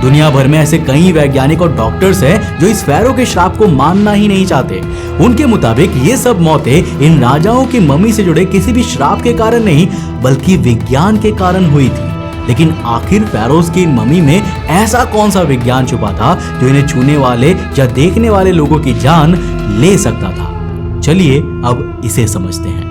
दुनिया भर में ऐसे कई वैज्ञानिक और डॉक्टर्स हैं जो इस फेरो के श्राप को मानना ही नहीं चाहते। उनके मुताबिक ये सब मौतें इन राजाओं की मम्मी से जुड़े किसी भी श्राप के कारण नहीं बल्कि विज्ञान के कारण हुई थी। लेकिन आखिर फेरोज की इन मम्मी में ऐसा कौन सा विज्ञान छुपा था जो इन्हें छूने वाले या देखने वाले लोगों की जान ले सकता था? चलिए अब इसे समझते हैं।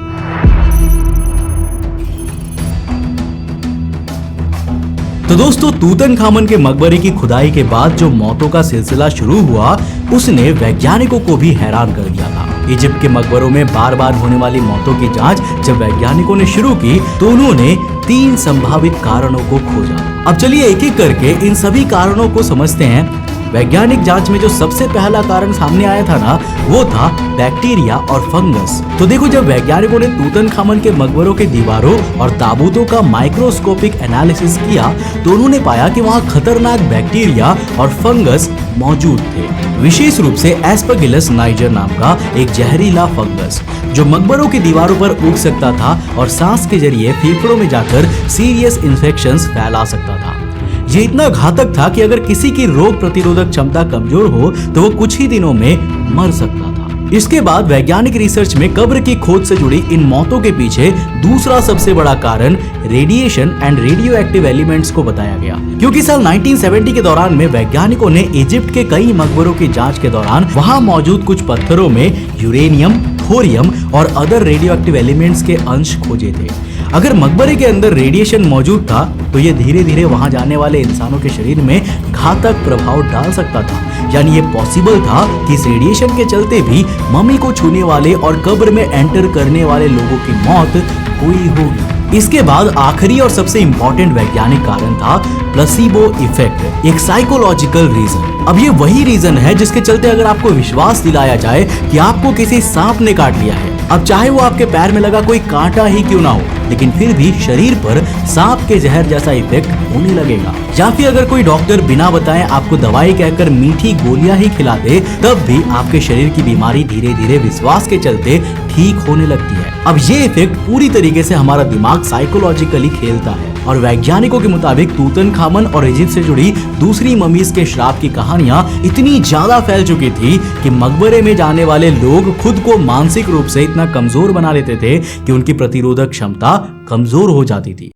तो दोस्तों, तूतनखामन के मकबरे की खुदाई के बाद जो मौतों का सिलसिला शुरू हुआ उसने वैज्ञानिकों को भी हैरान कर दिया था। इजिप्ट के मकबरों में बार बार होने वाली मौतों की जांच जब वैज्ञानिकों ने शुरू की तो उन्होंने 3 संभावित कारणों को खोजा। अब चलिए एक एक करके इन सभी कारणों को समझते हैं। वैज्ञानिक जांच में जो सबसे पहला कारण सामने आया था ना, वो था बैक्टीरिया और फंगस। तो देखो, जब वैज्ञानिकों ने तूतनखामन के मकबरों के दीवारों और ताबूतों का माइक्रोस्कोपिक एनालिसिस किया तो उन्होंने पाया कि वहाँ खतरनाक बैक्टीरिया और फंगस मौजूद थे। विशेष रूप से एस्परगिलस नाइजर नाम का एक जहरीला फंगस जो मकबरों की दीवारों पर उग सकता था और सांस के जरिए फेफड़ों में जाकर सीरियस इन्फेक्शंस फैला सकता था। ये इतना घातक था कि अगर किसी की रोग प्रतिरोधक क्षमता कमजोर हो तो वो कुछ ही दिनों में मर सकता था। इसके बाद वैज्ञानिक रिसर्च में कब्र की खोज से जुड़ी इन मौतों के पीछे दूसरा सबसे बड़ा कारण radiation and radio active elements को बताया गया, क्योंकि साल 1970 के दौरान में वैज्ञानिकों ने इजिप्ट के कई मकबरों की जांच के दौरान वहां मौजूद कुछ पत्थरों में यूरेनियम, थोरियम और अदर रेडियो एक्टिव एलिमेंट्स के अंश खोजे थे। अगर मकबरे के अंदर रेडिएशन मौजूद था तो ये धीरे धीरे वहां जाने वाले इंसानों के शरीर में घातक प्रभाव डाल सकता था। यानी ये पॉसिबल था कि इस रेडिएशन के चलते भी मम्मी को छूने वाले और कब्र में एंटर करने वाले लोगों की मौत हुई होगी। इसके बाद आखिरी और सबसे इम्पोर्टेंट वैज्ञानिक कारण था प्लेसिबो इफेक्ट, एक साइकोलॉजिकल रीजन। अब ये वही रीजन है जिसके चलते अगर आपको विश्वास दिलाया जाए कि आपको किसी सांप ने काट लिया है, अब चाहे वो आपके पैर में लगा कोई कांटा ही क्यों ना हो, लेकिन फिर भी शरीर पर सांप के जहर जैसा इफेक्ट होने लगेगा। या फिर अगर कोई डॉक्टर बिना बताए आपको दवाई कहकर मीठी गोलियां ही खिला दे, तब भी आपके शरीर की बीमारी धीरे धीरे विश्वास के चलते ठीक होने लगती है। अब ये इफेक्ट पूरी तरीके से हमारा दिमाग साइकोलॉजिकली खेलता है और वैज्ञानिकों के मुताबिक तूतनखामन और इजिप्ट से जुड़ी दूसरी ममीज के श्राप की कहानियां इतनी ज्यादा फैल चुकी थी कि मकबरे में जाने वाले लोग खुद को मानसिक रूप से इतना कमजोर बना लेते थे कि उनकी प्रतिरोधक क्षमता कमजोर हो जाती थी।